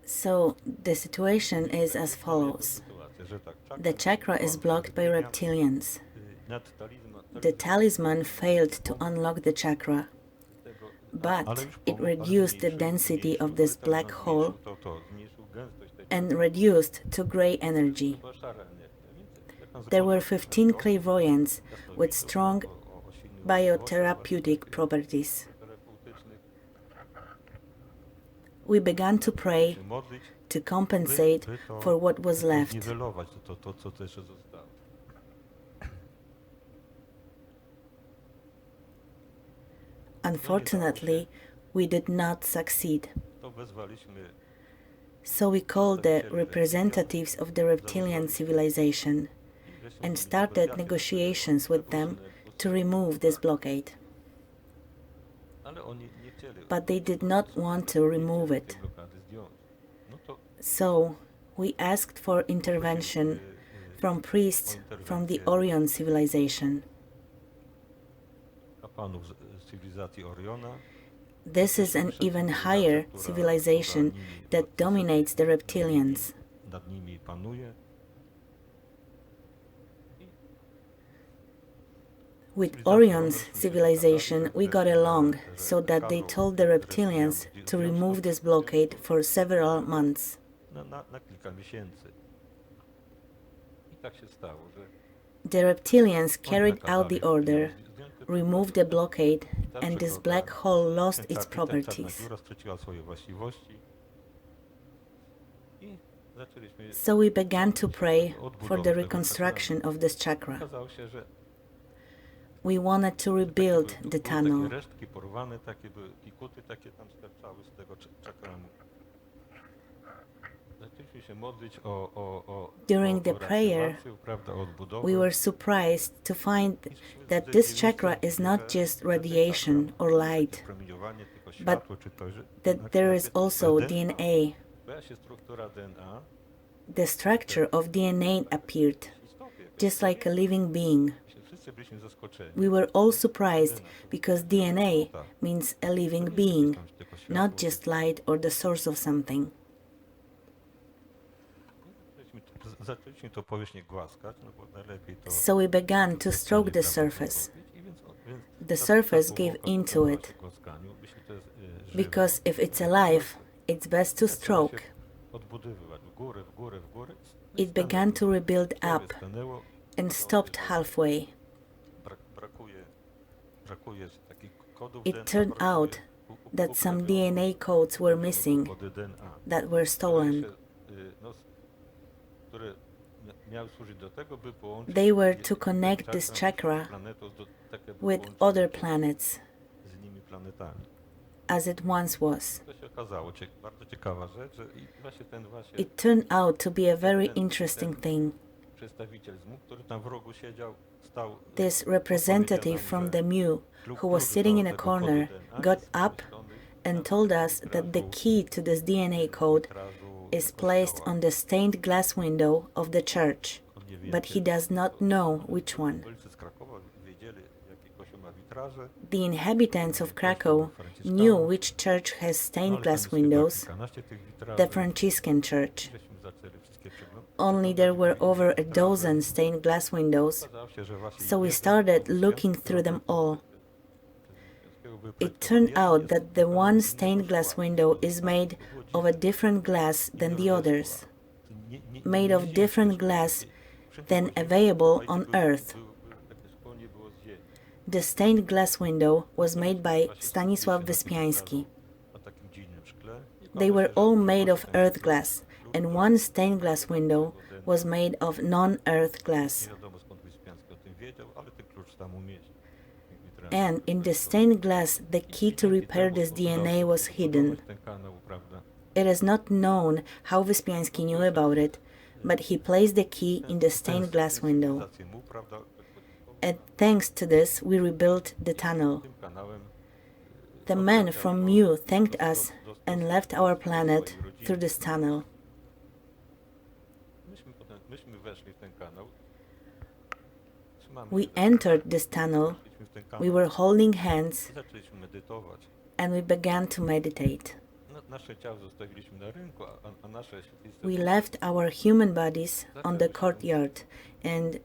So the situation is as follows. The chakra is blocked by reptilians. The talisman failed to unlock the chakra, but it reduced the density of this black hole and reduced to gray energy. There were 15 clairvoyants with strong biotherapeutic properties. We began to pray to compensate for what was left. Unfortunately, we did not succeed. So we called the representatives of the reptilian civilization and started negotiations with them to remove this blockade. But they did not want to remove it. So we asked for intervention from priests from the Orion civilization. This is an even higher civilization that dominates the reptilians. With Orion's civilization, we got along so that they told the reptilians to remove this blockade for several months. The reptilians carried out the order, removed the blockade, and this black hole lost its properties. So we began to pray for the reconstruction of this chakra. We wanted to rebuild the tunnel. During the prayer, we were surprised to find that this chakra is not just radiation or light, but that there is also DNA. The structure of DNA appeared, just like a living being. We were all surprised because DNA means a living being, not just light or the source of something. So we began to stroke the surface. The surface gave into it, because if it's alive, it's best to stroke. It began to rebuild up and stopped halfway. It turned out that some DNA codes were missing, that were stolen. They were to connect this chakra with other planets, as it once was. It turned out to be a very interesting thing. This representative from the Mu, who was sitting in a corner, got up and told us that the key to this DNA code is placed on the stained glass window of the church, but he does not know which one. The inhabitants of Krakow knew which church has stained glass windows, the Franciscan church. Only there were over a dozen stained glass windows, so we started looking through them all. It turned out that the one stained glass window is made of a different glass than the others, made of different glass than available on Earth. The stained glass window was made by Stanisław Wyspiański. They were all made of earth glass, and one stained glass window was made of non-earth glass. And in the stained glass, the key to repair this DNA was hidden. It is not known how Wyspiański knew about it, but he placed the key in the stained glass window. And thanks to this, we rebuilt the tunnel. The man from Mu thanked us and left our planet through this tunnel. We entered this tunnel, we were holding hands, and we began to meditate. We left our human bodies on the courtyard, and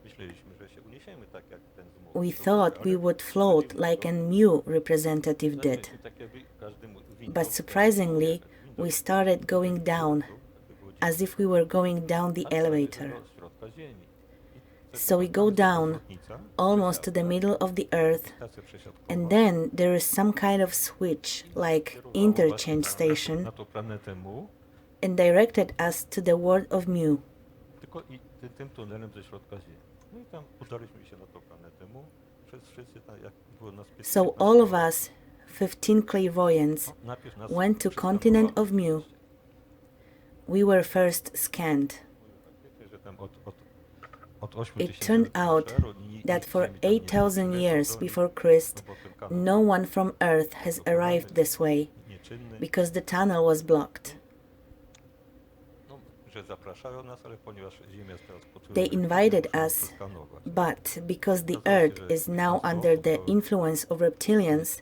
we thought we would float like a new representative did. But surprisingly, we started going down, as if we were going down the elevator. So we go down, almost to the middle of the earth, and then there is some kind of switch, like interchange station, and directed us to the world of Mu. So all of us, 15 clairvoyants, went to continent of Mu. We were first scanned. It turned out that for 8,000 years before Christ, no one from Earth has arrived this way, because the tunnel was blocked. They invited us, but because the Earth is now under the influence of reptilians,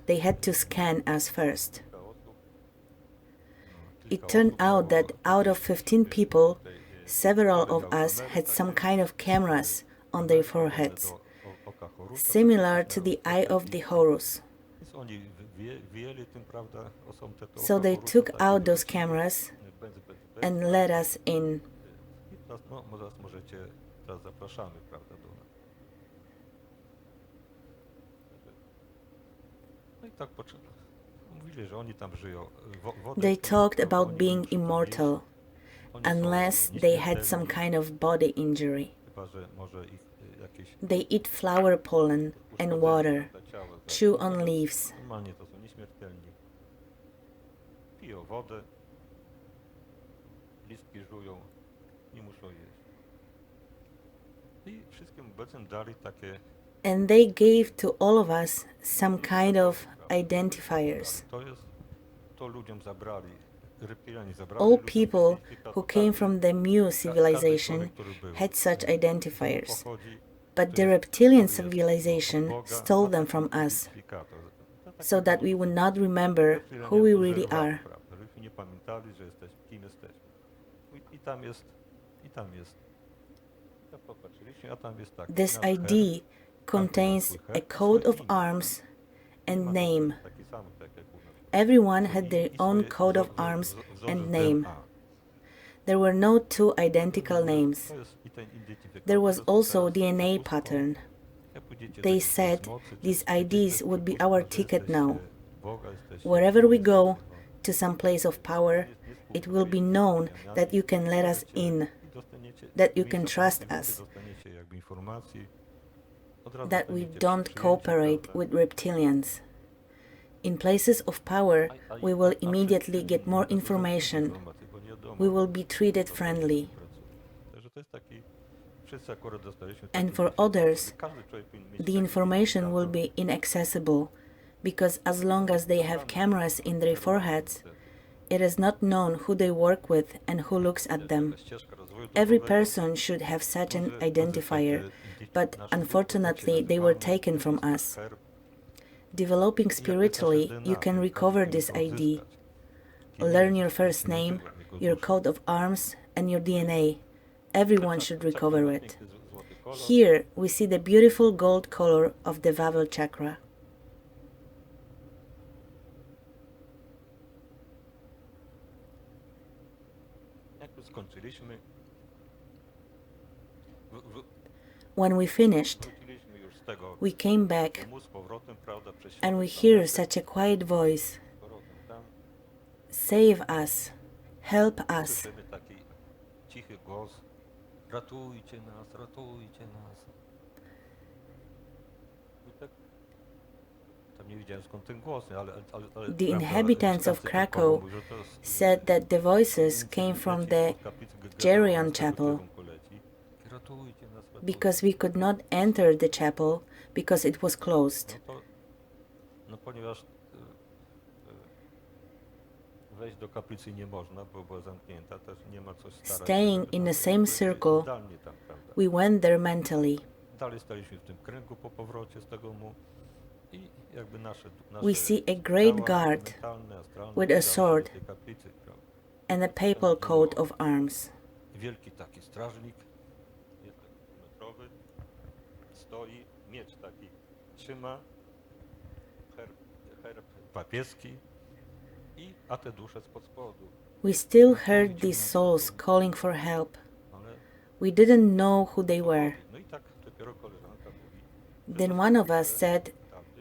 they had to scan us first. It turned out that out of 15 people, several of us had some kind of cameras on their foreheads, similar to the eye of the Horus. So they took out those cameras and let us in. They talked about being immortal, unless they had some kind of body injury. They eat flower pollen and water, chew on leaves. And they gave to all of us some kind of identifiers. All people who came from the Mu civilization had such identifiers, but the reptilian civilization stole them from us, so that we would not remember who we really are. This ID contains a coat of arms and name. Everyone had their own coat of arms and name. There were no two identical names. There was also DNA pattern. They said these IDs would be our ticket now. Wherever we go, to some place of power, it will be known that you can let us in, that you can trust us, that we don't cooperate with reptilians. In places of power, we will immediately get more information. We will be treated friendly. And for others, the information will be inaccessible, because as long as they have cameras in their foreheads, it is not known who they work with and who looks at them. Every person should have such an identifier, but unfortunately they were taken from us. Developing spiritually, you can recover this ID. Learn your first name, your coat of arms, and your DNA. Everyone should recover it. Here we see the beautiful gold color of the Wawel Chakra. When we finished, we came back and we hear such a quiet voice. Save us, help us. The inhabitants of Krakow said that the voices came from the Gerion chapel, because we could not enter the chapel because it was closed. Staying in the same circle, we went there mentally. We see a great guard with a sword and a papal coat of arms. Wielki taki strażnik, metrowy, stoi, miecz taki trzyma, herb papieski a te dusze spod spodu. We still heard these souls calling for help. We didn't know who they were. No i tak dopiero koleżanka mówi. Then one of us said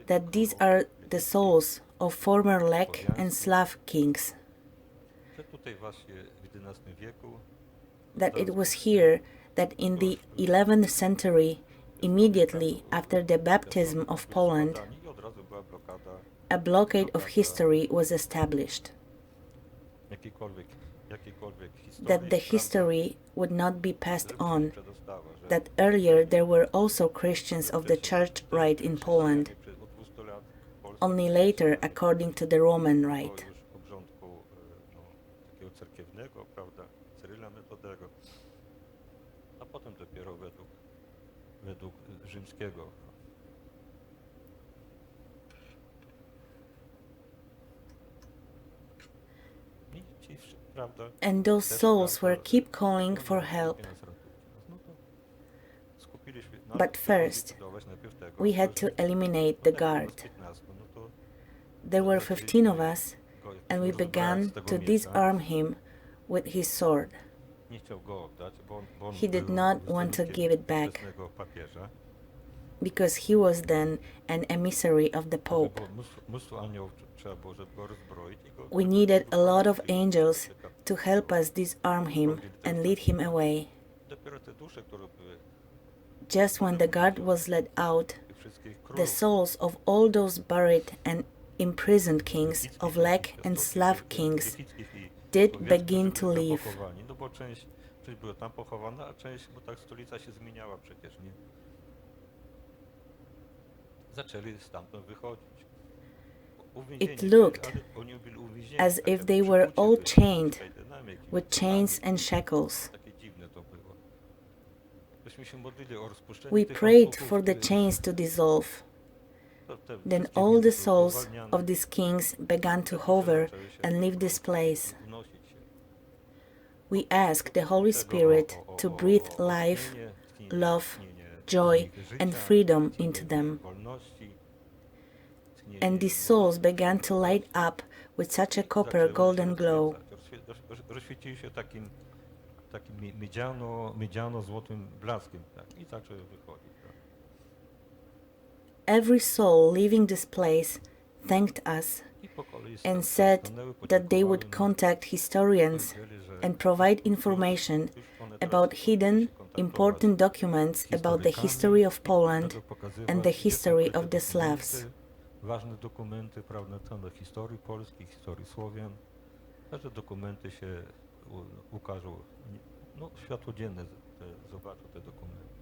that these are the souls of former Lek and Slav kings, Że tutaj właśnie w XI wieku that it was here that in the 11th century, immediately after the baptism of Poland, i od razu była blokada a blockade of history was established, jakiejkolwiek historii. that the history would not be passed on, Przedostała, że that earlier there were also Christians of the church rite in Poland, od 200 lat Polska only later according to the Roman rite. już obrządku takiego cerkiewnego, prawda, Cyryla Metodego, a potem dopiero według rzymskiego. I ci, prawda, And those souls were keep calling for help. No to skupiliśmy, But first, najpierw tego, We had to eliminate the guard. 15, no to There were 15 of us, and we began to disarm him with his sword. nie chciał go oddać, bo on He did był not want to give it back, ówczesnego papieża. because he was then an emissary of the Pope. Było mnóstwo aniołów trzeba było, żeby go rozbroić. We needed a lot of angels to help us disarm him and lead him away. Dopiero te dusze, które były Just when the guard was let out, tych wszystkich the królów, souls of all those buried and imprisoned kings of Lek and Slav kings lipickich i did powiedzmy, begin że to byli leave. pochowani. No bo część była tam pochowana, a część, bo tak stolica się zmieniała przecież, nie? Zaczęli stamtąd wychodzić. Uwięzieni It byli, looked ale oni byli uwięzieni, as tak if jak they were przykuci all byli. chained Tutaj dynamiki, with chains and shackles. takie dziwne to było. Myśmy się modlili o rozpuszczenie We tych prayed łańcuchów, for the które- chains to dissolve. te Then wszystkie all the więzy były souls uwalniane, of these kings began to hover and leave this place. unosić się. We asked the Holy Spirit to breathe life, love, joy, and freedom into them. And these souls began to light up with such a copper golden glow. Rozświecili się takim miedziano-złotym blaskiem, tak, i zaczęły wychodzić. Tak. Every soul leaving this place thanked us I po kolei and said that they would contact historians and provide information about hidden, important documents about the history of Poland and the history of the Slavs. Ważne dokumenty, prawda, na historii Polski, historii Słowian. Te dokumenty się ukażą, no, światło dzienne zobaczą te dokumenty.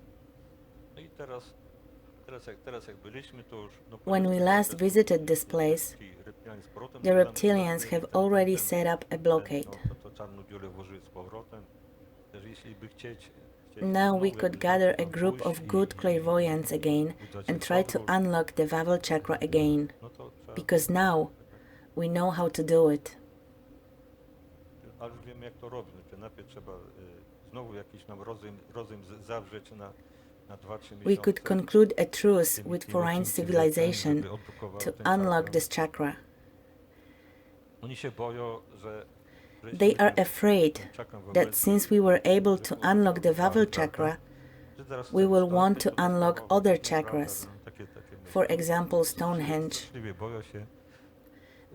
No i teraz jak byliśmy, to już... No, When we last visited this place, the reptilians have already set up a blockade. To czarną dziurę włożyli z powrotem. Też jeśli by chcieć Now we could gather a group of good clairvoyants again and try to unlock the Wawel Chakra again, because now we know how to do it. Ale już wiemy, jak to robić. Najpierw trzeba znowu jakiś nam rozejm zawrzeć na 2-3 miesiące. We could conclude a truce with foreign civilization to unlock this chakra. Oni się boją, że They are afraid that since we were able to unlock the Wawel Chakra, we will want to unlock other chakras, for example Stonehenge. boją się,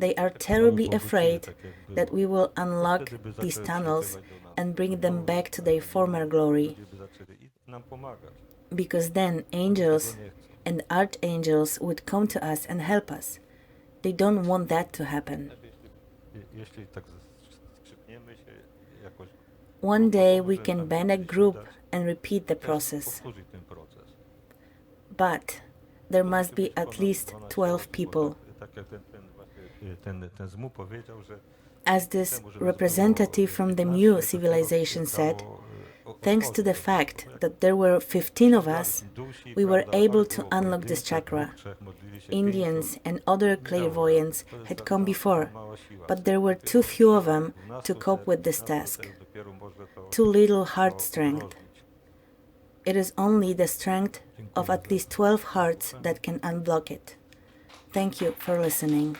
They are terribly afraid that we will unlock these tunnels and bring them back to their former glory, żeby zaczęli nam pomagać. because then angels and archangels would come to us and help us. They don't want that to happen. Jeśli tak skrzypniemy się jakoś, One day we can band a group and repeat the process, powtórzyć ten proces. but there must be at least 12 people. Tak jak ten ZMU powiedział, że As this representative from the new civilization said, Thanks to the fact that there were 15 of us, we were able to unlock this chakra. Indians and other clairvoyants had come before, but there were too few of them to cope with this task. Too little heart strength. It is only the strength of at least 12 hearts that can unblock it. Thank you for listening.